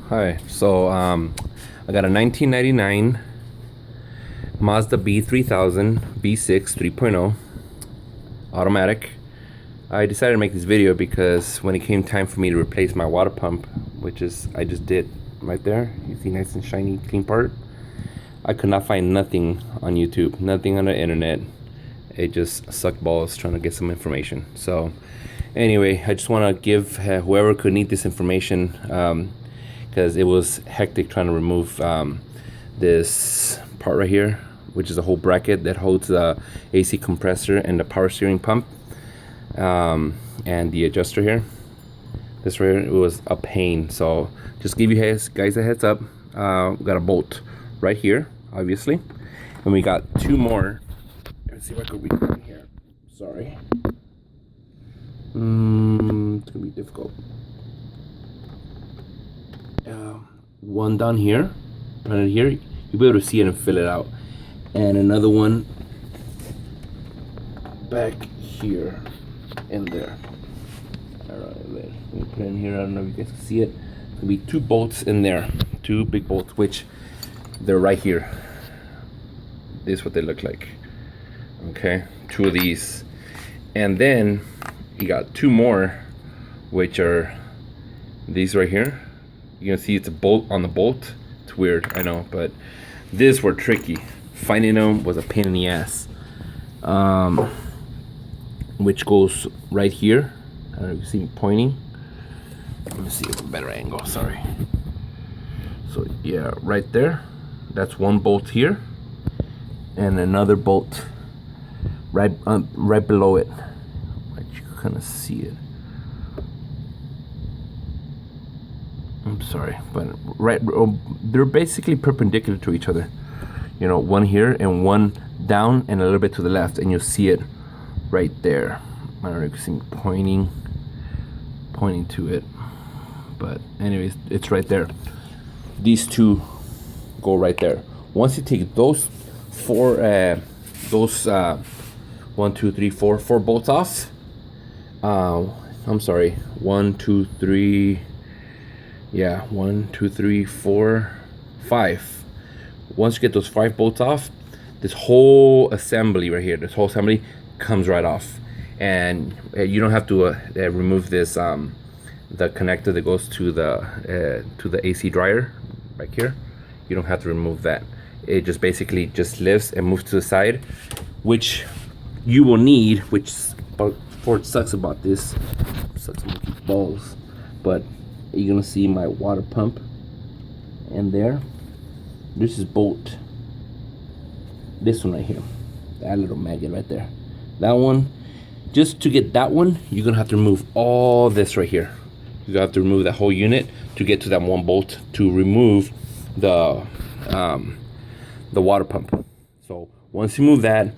Hi. So I got a 1999 Mazda B3000 V6 3.0 automatic. I decided to make this video because when it came time for me to replace my water pump, which is I just did right there, you see nice and shiny clean part, I could not find nothing on YouTube, nothing on the internet. It just sucked balls trying to get some information. So anyway, I just want to give whoever could need this information, because it was hectic trying to remove this part right here, which is a whole bracket that holds the AC compressor and the power steering pump, and the adjuster here. This right here, it was a pain. So just give you guys a heads up. We got a bolt right here, obviously, and we got two more. Let's see if I could read it here. Sorry. It's gonna be difficult. One down here, right here, you'll be able to see it and fill it out, and another one back here and there. Alright, let me put it in here. I don't know if you guys can see it. There'll be two bolts in there, two big bolts, which they're right here. This is what they look like. Okay, two of these, and then you got two more, which are these right here. You can see it's a bolt on the bolt. It's weird, I know, but these were tricky. Finding them was a pain in the ass. Which goes right here. I don't know if you see me pointing. Let me see if it's a better angle, sorry. So yeah, right there. That's one bolt here. And another bolt right below it. You can kind of see it. I'm sorry, but they're basically perpendicular to each other. You know, one here and one down and a little bit to the left, and you'll see it right there. I don't know if you can see me pointing to it, but anyways, it's right there. These two go right there. Once you take those four, one, two, three, four bolts off. I'm sorry, 1, 2, 3. Yeah, 1, 2, 3, 4, 5. Once you get those 5 bolts off, this whole assembly right here, this whole assembly comes right off, and you don't have to remove this the connector that goes to the AC dryer right here. You don't have to remove that. It just basically just lifts and moves to the side, which you will need. Which what sucks about this, sucks monkey balls, but you're gonna see my water pump, and this is bolt. This one right here, that little maggot right there, that one. Just to get that one, you're gonna have to remove all this right here. You have to remove that whole unit to get to that one bolt to remove the water pump. So once you move that,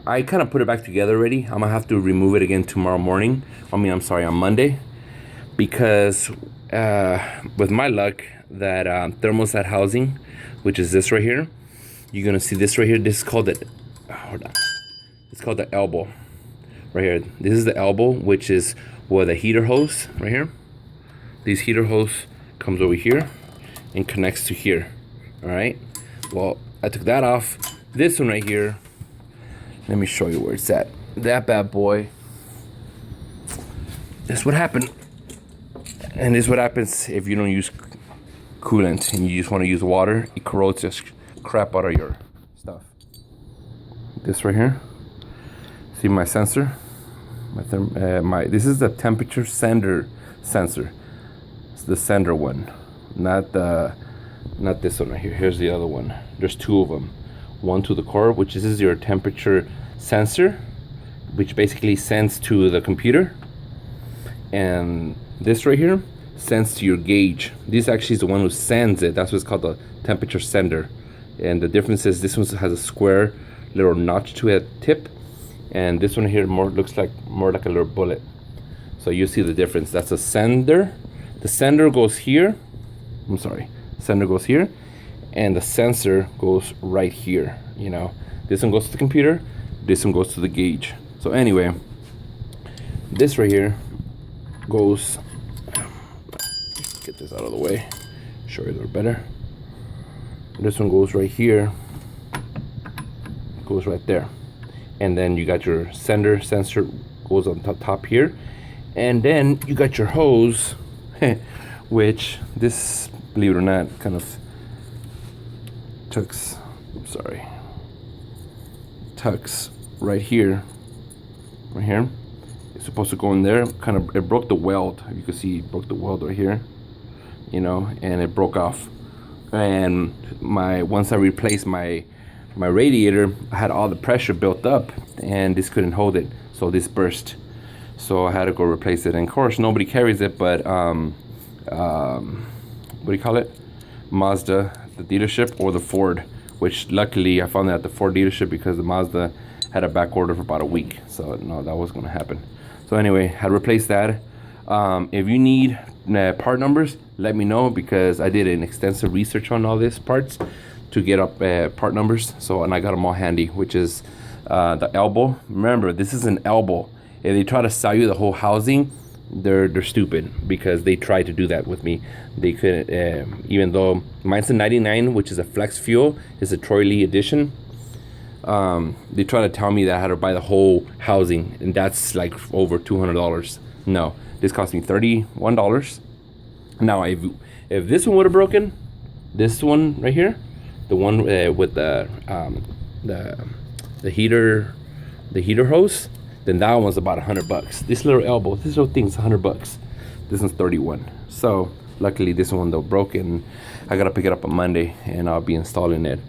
I kind of put it back together already. I'm gonna have to remove it again tomorrow morning. I'm sorry, on Monday, because with my luck, that thermostat housing, which is this right here, you're gonna see this right here. This is called it's called the elbow right here. This is the elbow, which is where the heater hose right here. This heater hose comes over here and connects to here. All right. Well, I took that off. This one right here. Let me show you where it's at. That bad boy. That's what happened. And this is what happens if you don't use coolant and you just want to use water. It corrodes this crap out of your stuff. This right here. See my sensor? This is the temperature sender sensor. It's the sender one, not this one right here. Here's the other one. There's two of them. One to the core, which is your temperature sensor, which basically sends to the computer, and this right here sends to your gauge. This actually is the one who sends it. That's what's called the temperature sender. And the difference is this one has a square little notch to a tip, and this one here looks more like a little bullet. So you see the difference. That's a sender. The sender goes here. I'm sorry. Sender goes here, and the sensor goes right here. You know, this one goes to the computer, this one goes to the gauge. So anyway, this right here goes get this out of the way, show you a little better. This one goes right here, goes right there, and then you got your sender sensor goes on top here, and then you got your hose, which this, believe it or not, kind of tucks right here. It's supposed to go in there. Kind of, it broke the weld. You can see it broke the weld right here, you know, and it broke off. And once I replaced my radiator, I had all the pressure built up, and this couldn't hold it, so this burst. So I had to go replace it. And of course, nobody carries it, but what do you call it? Mazda, the dealership, or the Ford. Which luckily I found that at the Ford dealership, because the Mazda had a back order for about a week, so no, that was gonna happen. So anyway, I replaced that. If you need part numbers, let me know, because I did an extensive research on all these parts to get up part numbers. So, and I got them all handy, which is the elbow. Remember, this is an elbow. If they try to sell you the whole housing, they're stupid, because they tried to do that with me. They couldn't, even though mine's a 99, which is a flex fuel, is a Troy Lee edition. They try to tell me that I had to buy the whole housing, and that's like over $200. No, this cost me $31. Now, if this one would have broken, this one right here, the one with the heater hose, then that one was about $100. This little elbow, this little thing's $100. This one's 31. So luckily this one though broke, and I gotta pick it up on Monday, and I'll be installing it.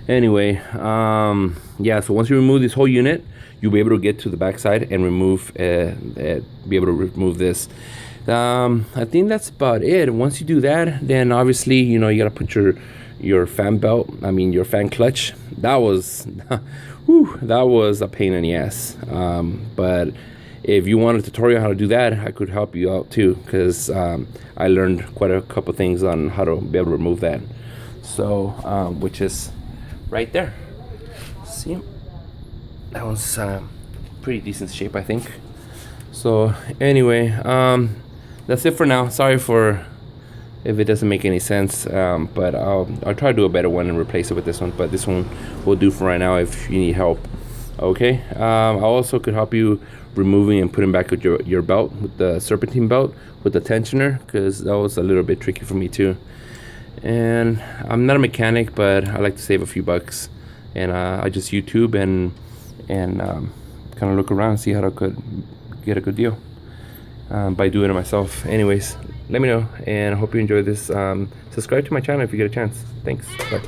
Anyway, yeah. So once you remove this whole unit, you'll be able to get to the backside and remove, be able to remove this. I think that's about it. Once you do that, then obviously, you know, you gotta put your fan belt, your fan clutch. That was that was a pain in the ass. But if you want a tutorial how to do that, I could help you out too, because I learned quite a couple things on how to be able to remove that. So which is right there. See, that one's pretty decent shape, I think. So anyway, that's it for now. Sorry for if it doesn't make any sense, but I'll try to do a better one and replace it with this one. But this one will do for right now if you need help. Okay. I also could help you removing and putting back with your belt, with the serpentine belt, with the tensioner, because that was a little bit tricky for me too. And I'm not a mechanic, but I like to save a few bucks, and I just YouTube and kind of look around and see how I could get a good deal by doing it myself. Anyways, let me know, and I hope you enjoy this. Subscribe to my channel if you get a chance. Thanks. Bye.